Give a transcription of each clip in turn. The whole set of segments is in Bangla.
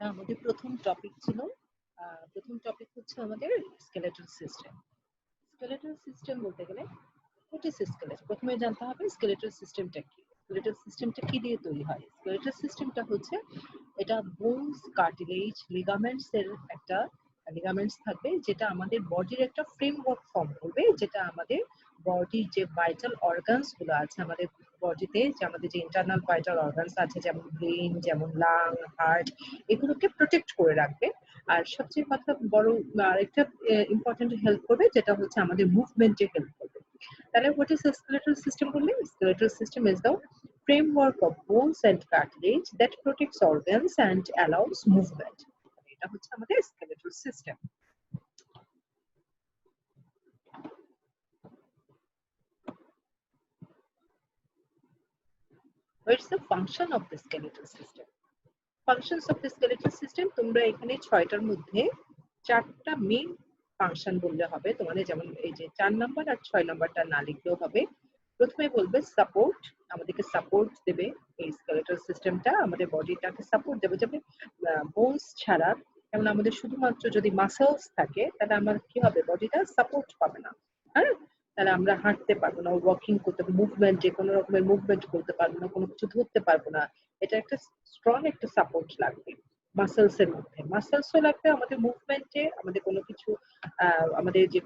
আমাদের প্রথম টপিক ছিল হচ্ছে আমাদের স্কেলেটাল সিস্টেম। স্কেলেটাল সিস্টেম বলতে গেলে হোয়াট ইজ স্কেলেটল, প্রথমে জানতে হবে স্কেলেটাল সিস্টেমটা কি। স্কেলেটাল সিস্টেমটা কি দিয়ে তৈরি হয়? স্কেলেটাল সিস্টেমটা হচ্ছে এটা বোনস, কার্টিলেজ, লিগামেন্টস এর একটা লিগামেন্টস থাকবে, যেটা আমাদের বডির একটা ফ্রেমওয়ার্ক ফর্ম করবে, যেটা আমাদের বডির যে ভাইটাল অর্গানস গুলো আছে আমাদের বডিতে, যে আমাদের যে ইন্টারনাল ভাইটাল অর্গানস আছে, যেমন ব্রেন, যেমন লাং, হার্ট, এগুলোকে প্রোটেক্ট করে রাখবে। আর সবচেয়ে কথা বড় আরেকটা ইম্পর্টেন্ট হেল্প করবে, যেটা হচ্ছে আমাদের মুভমেন্টে হেল্প করবে। তাহলে হোয়াট ইজ স্কেলেটাল সিস্টেম বললে? Skeletal system is the framework of bones and cartilage that protects organs and allows movement. এটা হচ্ছে আমাদের skeletal system. What's the function of the skeletal system? Functions of the skeletal system তোমরা এখানে 6টার মধ্যে 4টা মেইন ফাংশন বললে হবে। তোমাদের যেমন এই যে 4 নাম্বার আর 6 নাম্বারটা না লিখলেও হবে। প্রথমে বলবে সাপোর্ট, আমাদেরকে সাপোর্ট দেবে এই স্কেলেটাল সিস্টেমটা, আমাদের বডিটাকে সাপোর্ট দেবে। যেমন বোনস ছাড়া, যেমন আমাদের শুধুমাত্র যদি মাসলস থাকে তাহলে আমার কি হবে, বডিটা সাপোর্ট পাবে না। হ্যাঁ, তাহলে আমরা হাঁটতে পারবো না, ওয়াকিং করতে, মুভমেন্ট, যে কোনো রকমের মুভমেন্ট করতে পারবো না, কোনো কিছু ধরতে পারবো না। এটা একটা স্ট্রং একটা সাপোর্ট লাগবে মাসলস এর মধ্যে। মাসলসও লাগবে আমাদের মুভমেন্টে, আমাদের কোনো কিছু আমাদের যে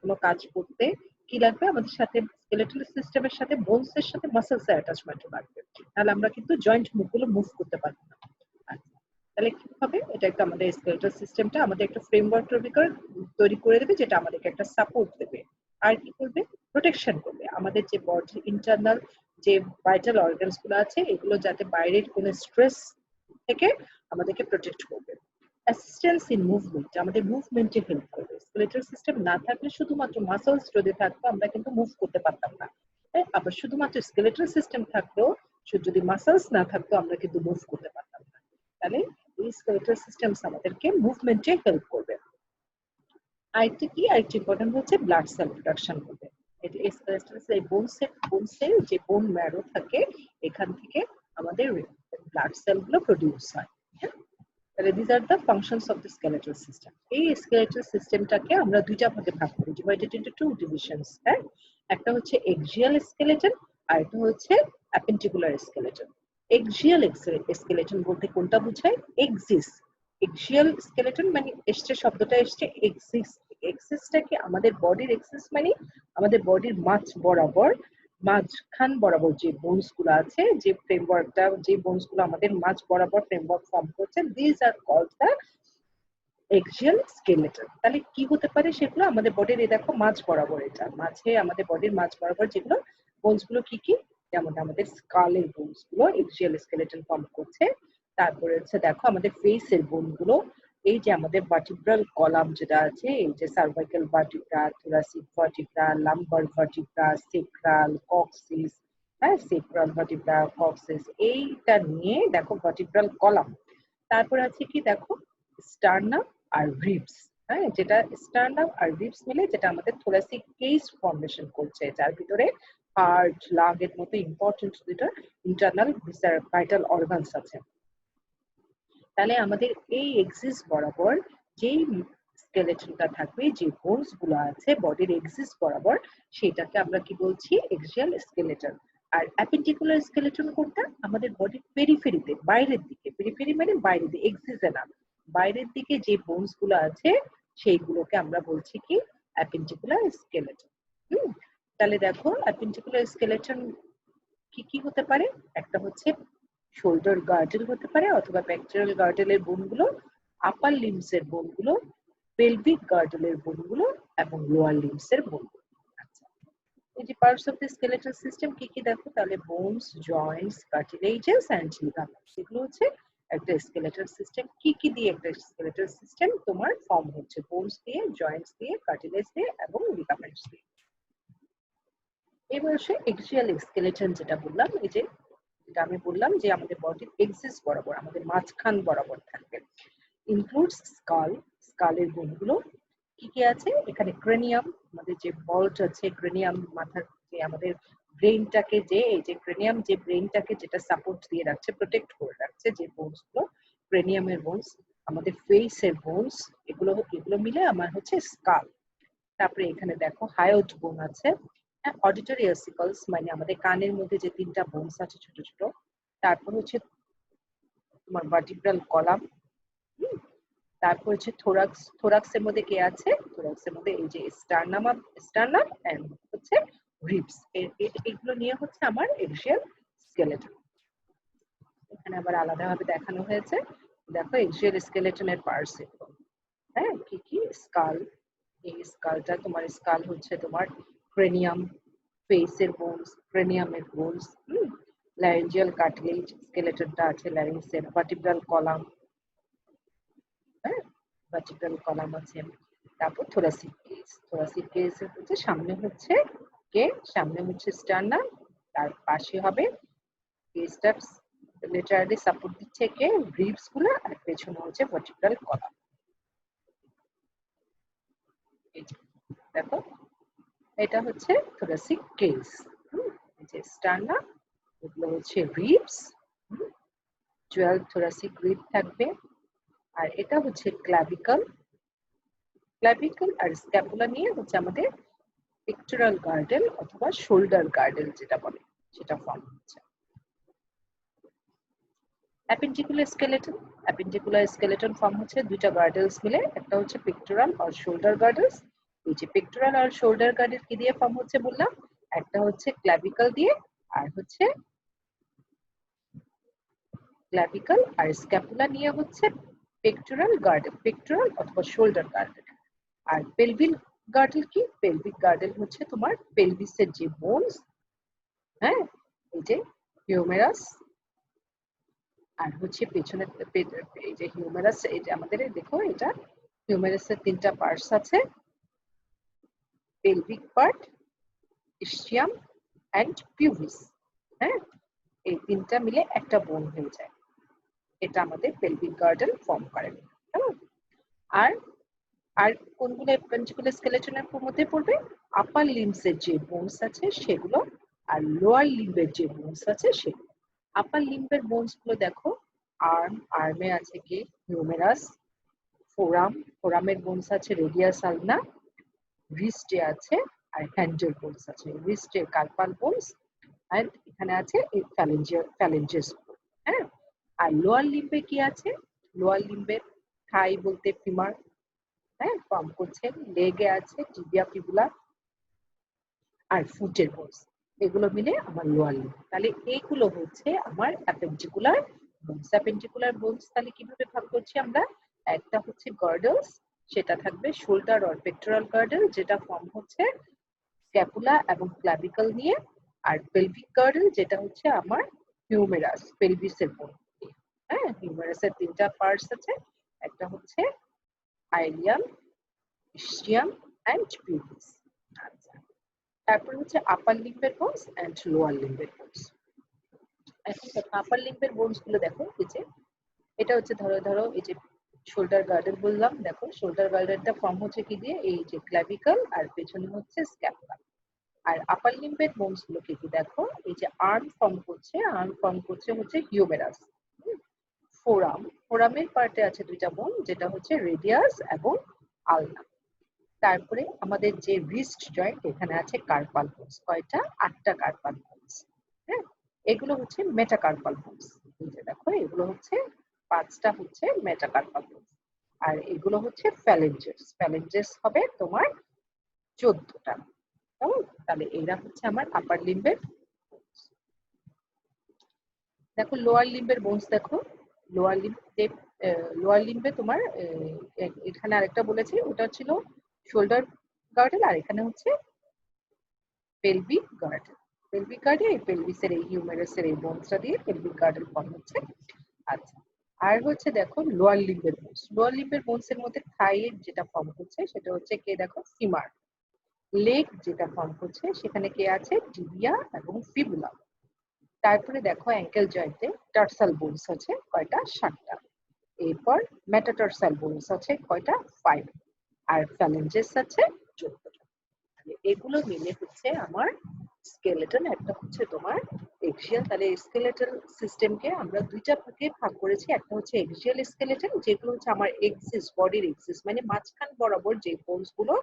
কোনো কাজ করতে কি লাগবে, আমাদের সাথে স্কেলেটাল সিস্টেমের সাথে বোনস এর সাথে মাসলস এর অ্যাটাচমেন্ট লাগবে। তাহলে আমরা কিন্তু জয়েন্ট মুভগুলো মুভ করতে পারবো না। তাহলে কি হবে, এটা একটা আমাদের স্কেলেটাল সিস্টেমটা আমাদের একটা ফ্রেমওয়ার্ক তৈরি করে দেবে, যেটা আমাদেরকে একটা সাপোর্ট দেবে। আর কি করবে, প্রোটেকশন করবে আমাদের যে বডি ইন্টারনাল যে ভাইটাল অর্গানস গুলো আছে, এগুলো যাতে বাইরের কোনো স্ট্রেস থেকে আমাদেরকে প্রোটেক্ট করবে। অ্যাসিস্ট্যান্স ইন মুভমেন্ট, আমাদের মুভমেন্টে হেল্প করবে। স্কেলেটাল সিস্টেম না থাকলে, শুধুমাত্র মাসলস যদি থাকতো আমরা কিন্তু মুভ করতে পারতাম না। আবার শুধুমাত্র স্কেলেটাল সিস্টেম থাকলেও, যদি মাসলস না থাকতো আমরা কিন্তু মুভ করতে পারতাম না। তাহলে এই স্কেলেটাল সিস্টেমস আমাদেরকে মুভমেন্টে হেল্প করবে। আরেকটা কি, আরেকটা ইম্পর্টেন্ট হচ্ছে ব্লাড সেল প্রোডাকশন করবে। এই বোনসের যে বোন ম্যারো থাকে, এখান থেকে আমাদের ব্লাড সেল গুলো প্রডিউস হয়। তাহলে this are the functions of the skeletal system. এই স্কেলেটাল সিস্টেমটাকে আমরা দুইটা ভাগে ভাগ করি, ডিভাইডেড ইনটু টু ডিভিশনস। হ্যাঁ, একটা হচ্ছে এক্সিয়াল স্কেলেটন, আর একটা হচ্ছে অ্যাপেন্ডিকুলার স্কেলেটন। এক্সিয়াল স্কেলেটন বলতে কোনটা বোঝায়? এক্সিস। এক্সিয়াল স্কেলেটন মানে এসছে, শব্দটা এসছে এক্সিস। এক্সিসটা কি আমাদের বডির এক্সিস, মানে আমাদের বডির মাঝখান বরাবর যে বোনস গুলো আছে, যে ফ্রেমওয়ার্কটা, যে বোনস গুলো আমাদের মাঝ বরাবর ফ্রেমওয়ার্ক ফর্ম করছে, this are called the axial skeleton. তাহলে কি হতে পারে সেগুলো? আমাদের বডির এই দেখো মাঝ বরাবর, এটা মাঝে আমাদের বডির মাঝ বরাবর যেগুলো বোনস গুলো কি কি, যেমন আমাদের স্কালের বোনস গুলো এক্সিয়াল স্কেলেটন ফর্ম করছে। তারপরে হচ্ছে দেখো আমাদের ফেসের বোন গুলো, এই যে আমাদের ভার্টিব্রাল কলাম যেটা আছে, এই যে cervical vertebra, thoracic vertebra, lumber vertebra, sacral, coccyx, হ্যাঁ, সেক্রাল ভার্টিব্রা, কক্সিস, এইটা নিয়ে দেখো ভার্টিব্রাল কলাম। তারপর আছে কি দেখো স্টার্নাম আর রিবস। হ্যাঁ, যেটা স্টার্নাম আর রিবস মিলে যেটা আমাদের থোরাসিক কেস ফর্মেশন করছে, যার ভিতরে হার্ট, লাং এর মতো ইম্পর্টেন্ট দুটো ইন্টারনাল ভাইটাল অর্গানস আছে। তাহলে আমাদের এই এক্সিস বরাবর যেই স্কেলেটনটা থাকবে, যে বোনস গুলো আছে বডির এক্সিস বরাবর, সেটাকে আমরা কি বলছি? Axial skeleton. আর অ্যাপেন্ডিকুলার স্কেলেটন কোনটা? আমাদের বডির পেরিফেরিতে, বাইরের দিকে। পেরিফেরি মানে বাইরের দিকে, এক্সিসে না, বাইরের দিকে যে বোনস গুলো আছে সেইগুলোকে আমরা বলছি কি? Appendicular skeleton. তাহলে দেখো অ্যাপেন্ডিকুলার স্কেলেটন কি কি হতে পারে? একটা হচ্ছে শোল্ডার গার্ডেল হতে পারে, অথবা পেক্টোরাল গার্ডেলের বোনগুলো, আপার লিম্বস এর বোনগুলো, পেলভিক গার্ডেলের বোনগুলো, এবং লোয়ার লিম্বস এর বোনগুলো। আচ্ছা, এই যে parts of the skeletal system কি কি দেখো তাহলে, বোনস, জয়েন্টস, কার্টিলেজেস এন্ড লিগামেন্টস, এগুলো হচ্ছে একটা স্কেলেটাল সিস্টেম। কি কি দিয়ে একটা স্কেলেটাল সিস্টেম তোমার ফর্ম হচ্ছে? বোনস দিয়ে, জয়েন্টস দিয়ে, কার্টিলেজ দিয়ে, এবং লিগামেন্টস দিয়ে। এবার আসে এক্সিয়াল স্কেলেটন, যেটা বললাম, এই যে যেটা আমি বললাম যে আমাদের বডির এক্সিস বরাবর, আমাদের মাঝখান বরাবর থাকবে। ইনক্লুডস স্কাল, স্কালের বোনগুলো কি কি আছে এখানে? ক্রেনিয়াম, আমাদের যে বল্ট আছে, ক্রেনিয়াম মাথার, যে আমাদের ব্রেইনটাকে, যে এই যে ক্রেনিয়াম যে ব্রেইনটাকে যেটা সাপোর্ট দিয়ে রাখছে, প্রোটেক্ট করে রাখছে, যে বোনস গুলো, ক্রেনিয়ামের বোনস, আমাদের ফেসের বোনস, এগুলো এগুলো মিলে আমার হচ্ছে স্কাল। তারপরে এখানে দেখো হায়োট বোন আছে, অডিটরি অসিকলস মানে আমাদের কানের মধ্যে যে তিনটা বোনস আছে ছোট ছোট। তারপর হচ্ছে তোমার ভার্টিব্রাল কলাম, তারপর হচ্ছে থোরাক্স, থোরাক্সের মধ্যে কে আছে, থোরাক্সের মধ্যে এই যে স্টার্নাম, স্টার্নাম এন্ড হচ্ছে রিবস, এগুলো নিয়ে হচ্ছে আমার এক্সিয়াল স্কেলেটন। এখানে আবার আলাদাভাবে দেখানো হয়েছে, দেখো এক্সিয়াল স্কেলেটনের পার্টস এগুলো, হ্যাঁ কি কি, স্কাল, এই স্কালটা তোমার স্কাল হচ্ছে তোমার ক্রেনিয়াম, ফেসের বোনস, ক্রেনিয়ামের বোনস, ল্যারিঞ্জিয়াল কার্টিলেজ, স্কেলেটনটা আছে ল্যারিংসের, ভার্টিব্রাল কলাম, হ্যাঁ ভার্টিব্রাল কলাম আছে। তারপর থোরাসিক কেস, থোরাসিক কেস হচ্ছে সামনে হচ্ছে কে, সামনে হচ্ছে স্টার্নাম, তার পাশে হবে কেসটা লেটারালি সাপোর্ট দিচ্ছে কে, রিবস গুলো, আর পেছনে হচ্ছে ভার্টিব্রাল কলাম। দেখো এটা হচ্ছে থোরাসিক কেস, এই যে স্টার্নাম, এগুলো হচ্ছে রিবস, 12 থোরাসিক রিব থাকবে। আর এটা হচ্ছে ক্লাভিকল, ক্লাভিকল আর স্ক্যাপুলা নিয়ে হচ্ছে আমাদের পেকটোরাল গার্ডেল অথবা শোল্ডার গার্ডেল যেটা বলে সেটা ফর্ম হচ্ছে। Appendicular skeleton, appendicular skeleton form হচ্ছে দুইটা গার্ডেলস মিলে, একটা হচ্ছে পেকটোরাল আর শোল্ডার গার্ডেলস। এই যে পেকটোরাল আর শোল্ডার গার্ডেল কি দিয়ে ফর্ম হচ্ছে বললাম, একটা হচ্ছে ক্লাভিকল দিয়ে, আর হচ্ছে ক্লাভিকল আর স্ক্যাপুলা নিয়ে হচ্ছে পেকটোরাল গার্ডেল, পেকটোরাল অথবা শোল্ডার গার্ডেল। আর পেলভিক গার্ডেল কি, পেলভিক গার্ডেল হচ্ছে তোমার পেলভিসের যে বোনস, হ্যাঁ এই যে হিউমেরাস, আর হচ্ছে পেছনে এই যে হিউমেরাস, এই যে আমাদের দেখো এটা হিউমেরাসের তিনটা পার্টস আছে, পেলভিক পার্ট, ইস্চিয়াম এন্ড পিউভিস, হ্যাঁ এই তিনটা মিলে একটা বোন হয়ে যায়, এটা আমাদের পেলভিক গার্ডেল ফর্ম করে। আর আর কোনগুলো অ্যাপেন্ডিকুলার স্কেলেটনের মধ্যে পড়বে, আপার লিম্বসের যে বোনস আছে সেগুলো, আর লোয়ার লিম্বের যে বোনস আছে সেগুলো। আপার লিম্বের বোনস গুলো দেখো, আর্ম, আর্মে আছে কি হিউমেরাস, ফোরাম, ফোরামের বোনস আছে রেডিয়াস আলনা, রিস্টে আছে, আর হ্যান্ডের বোনস আছে, রিস্টের কার্পাল বোনস, আর এখানে আছে এই ফ্যালেঞ্জেস, হ্যাঁ। আর লোয়ার লিম্বে কি আছে, লোয়ার লিম্বে থাই বলতে ফিমার, হ্যাঁ ফর্ম করছে, লেগে আছে টিবিয়া ফিবুলা, আর ফুটের বোনস, এগুলো মিলে আমার লোয়ার লিম্ব। তাহলে এইগুলো হচ্ছে আমার অ্যাপেন্ডিকুলার বোনস। অ্যাপেন্ডিকুলার বোনস তাহলে কিভাবে ভাগ করছি আমরা, একটা হচ্ছে গার্ডলস, সেটা থাকবে শোল্ডার অর পেক্টোরাল গার্ডেল, যেটা ফর্ম হচ্ছে স্ক্যাপুলা এবং ক্লাভিকল নিয়ে, আর পেলভিক গার্ডেল যেটা হচ্ছে আমার হিউমেরাস, পেলভিসের বোন, হ্যাঁ হিউমেরাসের তিনটা পার্টস আছে, একটা হচ্ছে আইলিয়াম, ইস্চিয়াম এন্ড পিউবিস। আচ্ছা, তারপর হচ্ছে আপার লিম্বের বোনস এন্ড লোয়ার লিম্বের বোনস। এখন আপার লিম্বের বোনস গুলো দেখো, এই যে এটা হচ্ছে ধরো ধরো এই যে শোল্ডার গার্ডেল বললাম, দেখো শোল্ডার গার্ডেলটা ফর্ম হচ্ছে কি দিয়ে, এই যে ক্লাভিকল আর পেছনে হচ্ছে স্ক্যাপুলা। আর আপার লিম্বের বোনস গুলো কি কি দেখো, এই যে আর্ম ফর্ম করছে, আর্ম ফর্ম করছে হচ্ছে হিউমেরাস, ফোরাম, ফোরামের পার্টে আছে দুইটা বোন, যেটা হচ্ছে রেডিয়াস এবং আলনা। তারপরে আমাদের যে রিস্ট জয়েন্ট, এখানে আছে কার্পাল বোনস, কয়টা, 8টা কার্পাল বোনস, হ্যাঁ এগুলো হচ্ছে মেটাকার্পাল বোনস, এই যে দেখো এগুলো হচ্ছে 5টা হচ্ছে মেটাকার্পাল বোনস। আর এগুলো হচ্ছে ফ্যালেঞ্জেস, ফ্যালেঞ্জেস হবে তোমার 14টা। তাহলে এরা হচ্ছে আমার আপার লিম্বের। দেখো লোয়ার লিম্বের বোনস, দেখো লোয়ার লিম্ব, লোয়ার লিম্বে তোমার এখানে আরেকটা বলেছি, ওটা ছিল শোল্ডার গার্ডেল, আর এখানে হচ্ছে পেলভিক গার্ডেল। পেলভিক গার্ডেল এই পেলভিসের এই হিউমেরাসের এই বোনসটা দিয়ে পেলভিক গার্ডেল ফর্ম হচ্ছে। আচ্ছা, আর হচ্ছে দেখো লোয়ার লিম্বের বোনস, লোয়ার লিম্বের বোনস এর মধ্যে থাইয়ের যেটা ফর্ম হচ্ছে সেটা হচ্ছে কে, দেখো ফিমার। লেগ যেটা ফর্ম করছে সেখানে কে আছে, টিবিয়া এবং ফিবুলা। তারপরে দেখো অ্যাঙ্কেল জয়েন্টে টার্সাল বোনস আছে কয়টা, 7টা। এরপর মেটাটার্সাল বোনস আছে কয়টা, 5। আর ফ্যালেঞ্জেস আছে 14টা। এগুলো মিলে হচ্ছে আমার স্কেলেটন, একটা হচ্ছে তোমার এক্সিয়াল, তাহলে স্কেলেটাল সিস্টেমকে আমরা দুইটা ভাগে ভাগ করেছি। একটা হচ্ছে এক্সিয়াল স্কেলেটন, যেগুলো হচ্ছে আমার এক্সিস, বডির এক্সিস মানে মাঝখান বরাবর যে বোনস গুলো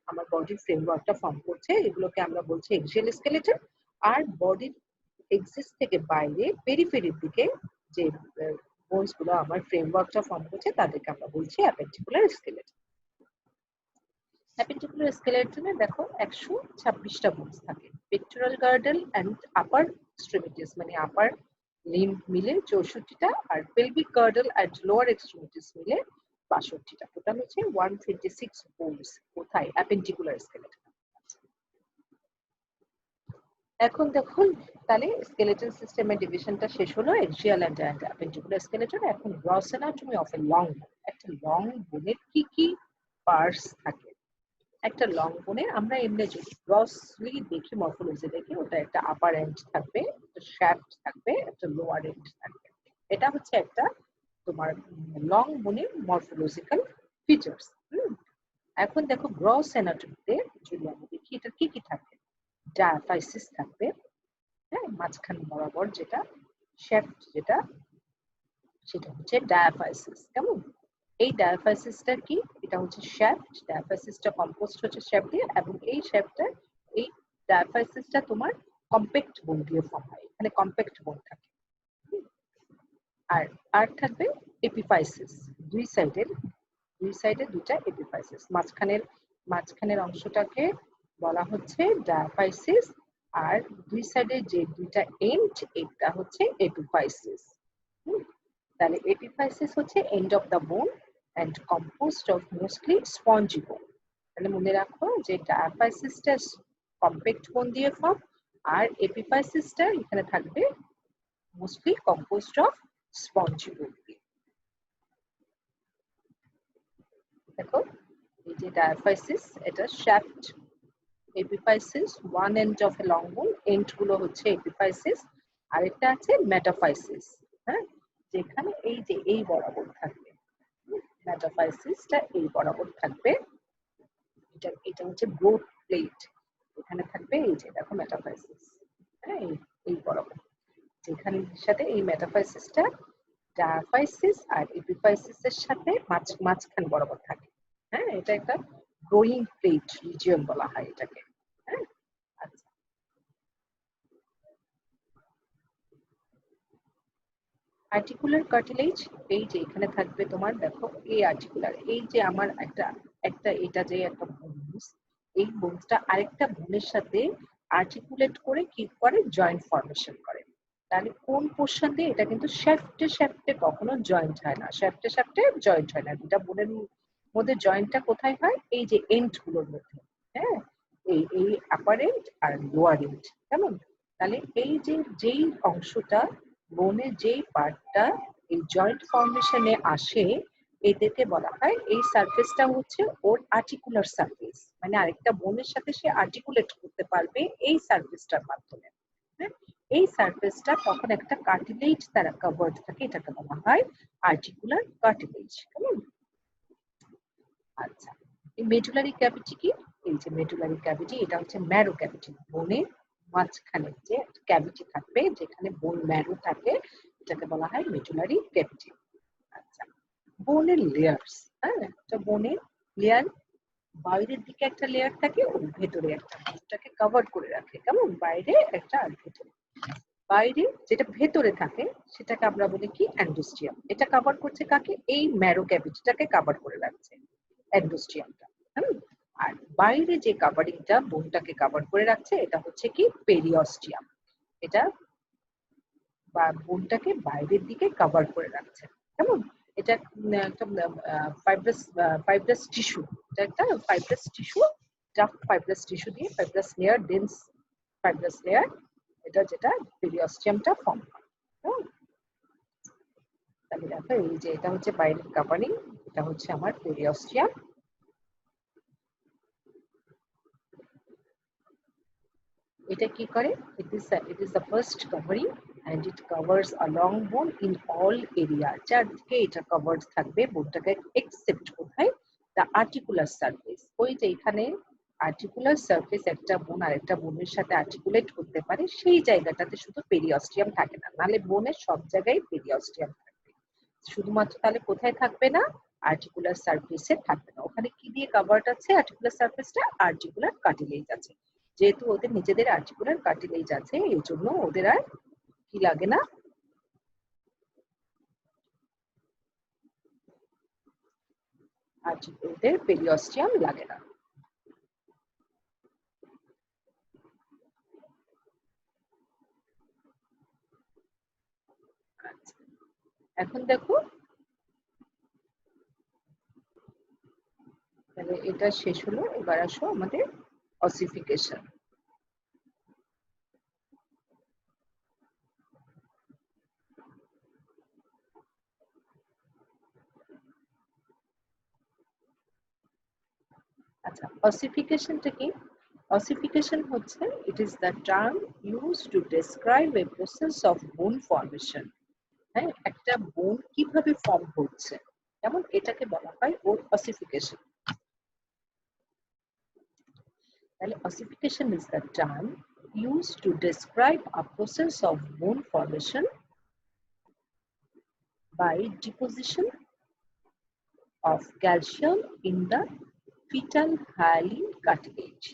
আমার বডির ফ্রেমওয়ার্কটা ফর্ম করছে, এগুলোকে আমরা বলছি এক্সিয়াল স্কেলেটন। আর বডির এক্সিস থেকে বাইরে পেরিফেরির দিকে যে বোনস গুলো আমার ফ্রেমওয়ার্কটা ফর্ম করছে তাদেরকে আমরা বলছি অ্যাপেন্ডিকুলার স্কেলেটন। অ্যাপেন্ডিকুলার স্কেলেটনে দেখো 126টা বোনস থাকে। Pectoral girdle and upper extremities মানে আপার লিম্ব মিলে 64টা, আর pelvic girdle and lower extremities মিলে 62টা। টোটাল হচ্ছে 126 বোনস কোথায়? Appendicular skeleton. এখন দেখুন তাহলে স্কেলেটন সিস্টেমের ডিভিশনটা শেষ হলো, এক্সিয়াল এন্ড অ্যাপেন্ডিকুলার স্কেলেটন। এখন gross anatomy of a long bone. একটা লং বোনের কি কি পার্টস থাকে? একটা লং বোনে আমরা এমনি যদি গ্রসলি দেখি, মরফোলজি দেখি, ওটা একটা আপার এন্ড থাকবে, একটা শ্যাফট থাকবে, একটা লোয়ার এন্ড থাকবে। এটা হচ্ছে একটা তোমার লং বোনের মরফোলজিক্যাল ফিচার্স। এখন দেখো গ্রস অ্যানাটমিতে যদি আমরা দেখি এটা কি কি থাকে। ডায়াফাইসিস থাকবে, হ্যাঁ, মাঝখান বরাবর যেটা শ্যাফট, যেটা সেটা হচ্ছে ডায়াফাইসিস। কেমন? এই ডায়াফাইসিসটা কি? এটা হচ্ছে শ্যাফট। ডায়াফাইসিসটা কম্পোস্ট হচ্ছে শ্যাফট দিয়ে, এবং এই শ্যাফটটা, এই ডায়াফাইসিসটা তোমার কম্প্যাক্ট বোন দিয়ে ফর্ম হয়। এখানে কম্প্যাক্ট বোন থাকে। আর আর থাকবে এপিফাইসিস, দুই সাইডে দুইটা এপিফাইসিস। মাঝখানের অংশটাকে বলা হচ্ছে ডায়াফাইসিস, আর দুই সাইডে যে দুইটা এন্ড, এটা হচ্ছে এপিফাইসিস। তাহলে এপিফাইসিস হচ্ছে end of the bone and composed of mostly spongy bone. তাহলে মনে রাখো যে ডায়াফাইসিসটা কম্প্যাক্ট বোন দিয়ে ফর্ম, আর এপিফাইসিসটা এখানে থাকবে মোস্টলি কম্পোজড অফ স্পঞ্জি বোন দিয়ে। দেখো এই যে ডায়াফাইসিস, এটা shaft, epiphysis one end of a long বোন, এন্ড গুলো হচ্ছে এপিফাইসিস। আর একটা আছে মেটাফাইসিস, হ্যাঁ, যেখানে এই যে এই বরাবর থাকবে। মেটাফাইসিসটা এই বরাবর থাকবে, এটা হচ্ছে ব্রড প্লেট, এখানে থাকবে এই যে দেখো মেটাফাইসিস, হ্যাঁ, এই বরাবর, যেখানে সাথে এই মেটাফাইসিসটা ডায়াফাইসিস আর এপিফাইসিসের সাথে মাঝখান বরাবর থাকে। হ্যাঁ, এটা একটা গ্রোয়িং প্লেট রিজিয়ন বলা হয় এটাকে। হ্যাঁ, আচ্ছা, আর্টিকুলার কার্টিলেজ, এই যে এখানে থাকবে তোমার, দেখো এই আর্টিকুলার, এই যে আমার একটা একটা এটা যে একটা বোনস, এই বোনসটা আরেকটা বোনের সাথে আর্টিকুলেট করে কি করে? জয়েন্ট ফর্মেশন করে। তাহলে কোন পোর্শন দিয়ে? এটা কিন্তু শ্যাফটে কখনো জয়েন্ট হয় না, শ্যাফটে জয়েন্ট হয় না। দুটা বোনের মধ্যে জয়েন্টটা কোথায় হয়? এই যে এন্ড গুলোর মধ্যে, হ্যাঁ, এই আপার এন্ড আর লোয়ার এন্ড। কেমন? তাহলে এই যে যেই অংশটা বোনের যেই পার্টটা এই জয়েন্ট ফর্মেশনে আসে, এদেরকে বলা হয়, এই সারফেসটা হচ্ছে ওর আর্টিকুলার সারফেস, মানে আরেকটা বোনের সাথে সে আর্টিকুলেট করতে পারবে এই সারফেসটার মাধ্যমে। হ্যাঁ, এই সারফেসটা তখন একটা কার্টিলেজ দ্বারা কভার্ড থাকে, এটাকে বলা হয় আর্টিকুলার কার্টিলেজ। কেমন? আচ্ছা, এই মেডুলারি ক্যাভিটি কি? এই যে মেডুলারি ক্যাভিটি, এটা হচ্ছে ম্যারো ক্যাভিটি। বোনের মাঝখানে যে ক্যাভিটি থাকবে, যেখানে বোন ম্যারো থাকে, এটাকে বলা হয় মেডুলারি ক্যাভিটি। আচ্ছা, বোনের লেয়ার্স, হ্যাঁ, একটা বোনের লেয়ার, বাইরের দিকে একটা লেয়ার থাকে, ওর ভেতরে একটা, বোনটাকে কভার করে রাখে। কেমন? বাইরে একটা আর ভেতরে। বাইরে যেটা ভেতরে থাকে সেটাকে আমরা বলি কি? অ্যান্ডোস্টিয়াম। এটা কভার করছে কাকে? এই ম্যারো ক্যাভিটিটাকে কভার করে রাখছে অ্যান্ডোস্টিয়ামটা। আর বাইরে যে কাভারিংটা বোনটাকে কভার করে রাখছে, এটা হচ্ছে কি? পেরিওস্টিয়াম। এটা বা বোনটাকে বাইরের দিকে কভার করে রাখছে। কেমন? এটা একটা ফাইব্রাস টিস্যু, এটা একটা fibrous tissue, tough fibrous tissue দিয়ে, fibrous layer, dense fibrous layer, এটা যেটা পেরিওস্টিয়ামটা ফর্ম করে। তাহলে দেখো এই যে এটা হচ্ছে বাইরের কাভারিং, এটা হচ্ছে আমার পেরিওস্টিয়াম। এটা কি করে? it is the first covering and it covers a long bone in all area. চারদিকে এটা কভার্ড থাকবে বোনটাকে, এক্সেপ্ট কোথায়? the articular surface, ওই যে এখানে আর্টিকুলার সারফেস একটা বোন আরেকটা বোনের সাথে আর্টিকুলেট করতে পারে, সেই জায়গাটাতে শুধু পেরিঅস্টিয়াম থাকে না, নাহলে বোনের সব জায়গায় পেরিঅস্টিয়াম থাকবে। শুধুমাত্র তাহলে কোথায় থাকবে না? আর্টিকুলার সারফেসে থাকবে না। ওখানে কি দিয়ে কভারড আছে আর্টিকুলার সারফেসটা? আর্টিকুলার কার্টিলেজ আছে। যেহেতু ওদের নিজেদের আর্টিকুলার কার্টিলেজ আছে, এই জন্য ওদের আর কি লাগে না? ওদের পেরিঅস্টিয়াম লাগে না। এখন দেখো, তাহলে এটা শেষ হলো, এবার আসো আমাদের অসিফিকেশন। আচ্ছা, অসিফিকেশনটা কি? অসিফিকেশন হচ্ছে, it is the term used to describe a process of বোন ফর্মেশন। হ্যাঁ, একটা বোন কিভাবে ফর্ম হচ্ছে, যেমন এটাকে বলা হয় ওর অসিফিকেশন। তাহলে ossification is the term used to describe a process of bone formation by deposition of calcium in the fetal hyaline cartilage.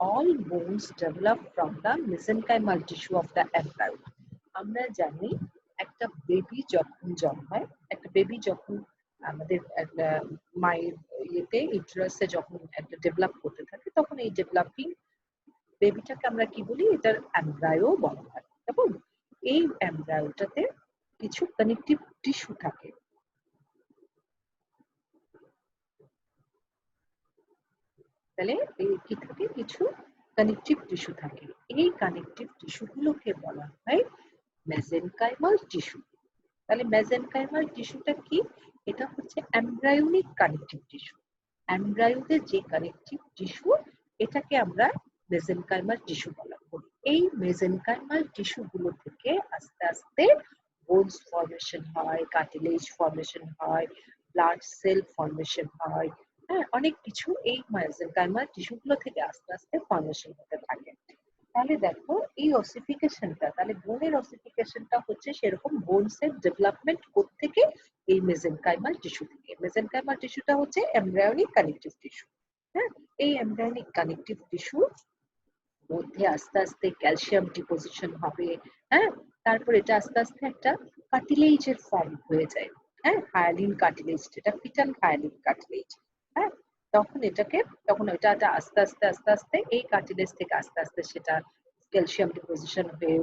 All bones develop from the mesenchymal tissue of the embryo. আমরা জানি একটা বেবি যখন জন্মায়, একটা বেবি যখন আমাদের মায়ের ইয়েতে ইউটেরাসে যখন একটা ডেভেলপ করতে থাকে, তখন এই ডেভেলপিং বেবিটাকে আমরা কি বলি? এটার এমব্রায়ো বলা হয়। এবং এই এমব্রায়োটাতে কিছু কানেকটিভ টিস্যু থাকে। তাহলে এই কি থাকে? কিছু কানেকটিভ টিস্যু থাকে। এই কানেকটিভ টিস্যুগুলোকে বলা হয় মেসেনকাইমাল টিস্যু। তাহলে মেসেনকাইমাল টিস্যুটা কি? এটা হচ্ছে এমব্রায়োনিক কানেকটিভ টিস্যু। এমব্রায়োতে যে কানেকটিভ টিস্যু, এটাকে আমরা মেসেনকাইমাল টিস্যু বলা করি। এই মেসেনকাইমাল টিস্যু গুলো থেকে আস্তে আস্তে বোনস ফর্মেশন হয়, কার্টিলেজ ফর্মেশন হয়, ব্লাড সেল ফর্মেশন হয়। হ্যাঁ, অনেক কিছু এই মেসেনকাইমাল টিস্যু গুলো থেকে আস্তে আস্তে ফর্মেশন হতে থাকে। তাহলে দেখো, এই অসিফিকেশনটা, তাহলে বোনের অসিফিকেশনটা হচ্ছে সেরকম বোনসের ডেভেলপমেন্ট কোত্থেকে? এই মেসেনকাইমাল টিস্যু থেকে। মেসেনকাইমাল টিস্যুটা হচ্ছে এমব্রায়োনিক কানেকটিভ টিস্যু। হ্যাঁ, এই এমব্রায়োনিক কানেকটিভ টিস্যু মধ্যে আস্তে আস্তে ক্যালসিয়াম ডিপোজিশন হবে। হ্যাঁ, তারপর এটা আস্তে আস্তে একটা কার্টিলেজের ফর্ম হয়ে যায়। হ্যাঁ, হায়ালিন কার্টিলেজ, যেটা ফিটাল হায়ালিন কার্টিলেজ। হ্যাঁ, তখন ওটা আস্তে আস্তে আস্তে আস্তে এই কার্টিলেজ থেকে আস্তে আস্তে সেটা ক্যালসিয়াম ডিপোজিশন হয়ে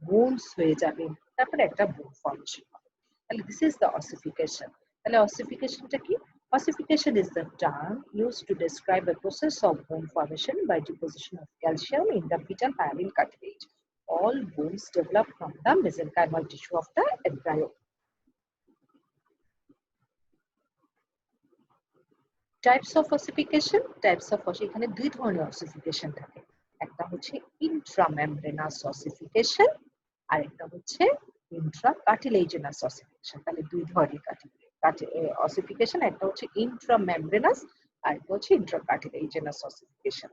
বোনস হয়ে যাবে। তারপরে একটা বোন ফর্মেশন হবে। তাহলে দিস ইজ দ্য অসিফিকেশন। তাহলে অসিফিকেশনটা কি? Ossification is the term used to describe a process of bone formation by deposition of calcium in the fetal hyaline cartilage. All bones develop from the mesenchymal tissue of the embryo. Types of ossification. Types of ossification, এখানে দুই ধরনের ossification থাকে। একটা হচ্ছে intramembranous ossification, আর একটা হচ্ছে intracartilaginous ossification। তাহলে দুই ধরনের ossification, একটা হচ্ছে intramembranous আর একটা হচ্ছে intracartilaginous ossification।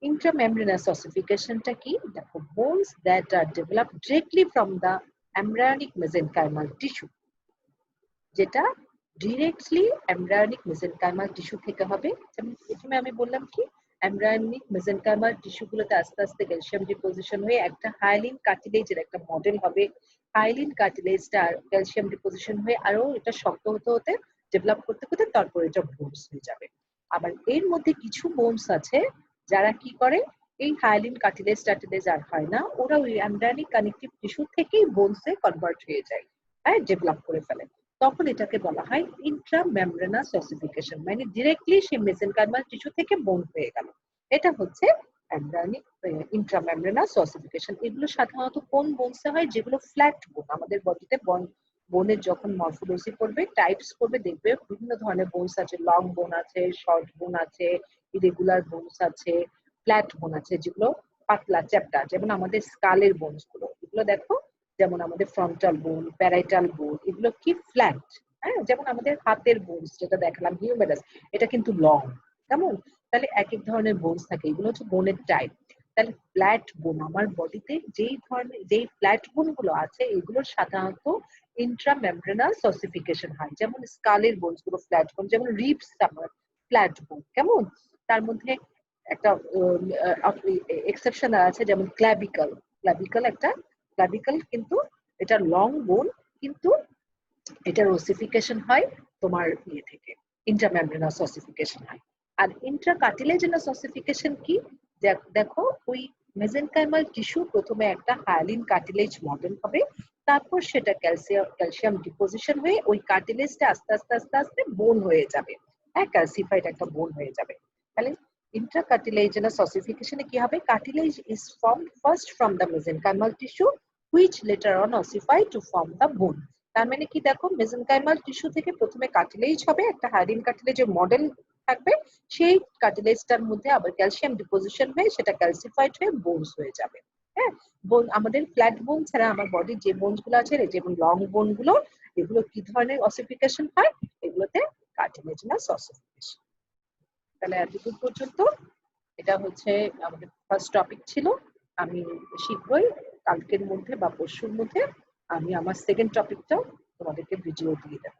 Intramembranous ossificationটা কি? দেখো, bones that are developed directly from the embryonic mesenchymal tissue, যেটা ডিরেক্টলি এমব্রায়োনিক মেসেনকাইমাল টিস্যু থেকে হবে। যেমন প্রথমে আমি বললাম কি, এমব্রায়োনিক মেসেনকাইমাল টিস্যুগুলোতে আস্তে আস্তে ক্যালসিয়াম ডিপোজিশন হয়ে একটা হায়ালিন কার্টিলেজের একটা মডেল হবে। হায়ালিন কার্টিলেজটা ক্যালসিয়াম ডিপোজিশন হয়ে আরো এটা শক্ত হতে হতে ডেভেলপ করতে করতে তারপর এটা বোনস হয়ে যাবে। আবার এর মধ্যে কিছু বোনস আছে যারা কি করে, এই হায়ালিন কার্টিলেজ টার্টিলেজ আর হয় না, ওরা ওই এমব্রায়োনিক কানেকটিভ টিস্যু থেকেই বোনসে কনভার্ট হয়ে যায়, হ্যাঁ, ডেভেলপ করে ফেলে। তখন এটাকে বলা হয় ইন্ট্রামেমব্রেনাস অসিফিকেশন, মানে ডিরেক্টলি সেই মেসেনকাইমাল টিস্যু থেকে বোন হয়ে গেল। এটা হচ্ছে এমব্রায়োনিক ইন্ট্রামেমব্রেনাস অসিফিকেশন। এগুলো সাধারণত কোন বোনসে হয়? যেগুলো ফ্ল্যাট বোন। আমাদের বডিতে বোনের যখন মরফোলজি করবে, টাইপস করবে, দেখবে বিভিন্ন ধরনের বোনস আছে। লং বোন আছে, শর্ট বোন আছে, ইরেগুলার বোনস আছে, ফ্ল্যাট বোন আছে, যেগুলো পাতলা চ্যাপ্টা। যেমন আমাদের স্কালের বোনস গুলো, এগুলো দেখো, যেমন আমাদের ফ্রন্টাল বোন, প্যারাইটাল বোন, এগুলো কি ফ্ল্যাট। হ্যাঁ, যেমন আমাদের হাতের বোনস যেটা দেখালাম হিউমেরাস, এটা কিন্তু লং। কেমন? তাহলে এক এক ধরনের বোনস থাকে, এগুলো হচ্ছে বোনের টাইপ। তাহলে ফ্ল্যাট বোন, আমার বডিতে যেই ফ্ল্যাট বোন গুলো আছে এগুলো সাধারণত ইন্ট্রামেমব্রেনাস অসিফিকেশন হয়। যেমন স্কালের বোনস গুলো ফ্ল্যাট বোন, যেমন রিবস আমার ফ্ল্যাট বোন। কেমন? তার মধ্যে একটা এক্সেপশন আছে, যেমন ক্ল্যাভিকল। ক্ল্যাভিকল কিন্তু এটা লং বোন, কিন্তু এটার ওসিফিকেশন হয় তোমার ইয়ে থেকে, ইন্ট্রামেমব্রেনাস অসিফিকেশন হয়। আর ইন্ট্রাকার্টিলেজিনাস অসিফিকেশন কি? দেখো, ওই মেজেনকাইমাল টিস্যু প্রথমে একটা হায়ালিন কার্টিলেজ মডেল হবে, তারপর সেটা ক্যালসিয়াম ডিপোজিশন হয়ে ওই কার্টিলেজটা আস্তে আস্তে আস্তে আস্তে বোন হয়ে যাবে, হ্যাঁ, ক্যালসিফাইড একটা বোন হয়ে যাবে। তাহলে intracartilaginous ossification কি হবে? Cartilage is formed first from the mesenchymal tissue which later on ossify to form the bone. তার মানে কি, দেখো, মেসেনকাইমাল টিস্যু থেকে প্রথমে কার্টিলেজ হবে, একটা হায়ালিন কার্টিলেজের মডেল থাকবে, সেই কার্টিলেজটার মধ্যে আবার ক্যালসিয়াম ডিপোজিশন হয়ে সেটা ক্যালসিফাইড হয়ে বোনস হয়ে যাবে। হ্যাঁ, বোন, আমাদের ফ্ল্যাট বোন ছাড়া আমার বডির যে বোনস গুলো আছে, যেমন লং বোন গুলো, এগুলো কি ধরনের অসিফিকেশন হয়? এগুলোতে কার্টিলেজিনাস অসিফিকেশন। তাহলে এতদূর পর্যন্ত এটা হচ্ছে আমাদের ফার্স্ট টপিক ছিল। আমি শীঘ্রই কালকের মধ্যে বা পরশুর মধ্যে আমি আমার সেকেন্ড টপিকটাও তোমাদেরকে ভিডিও দিয়ে দেবো।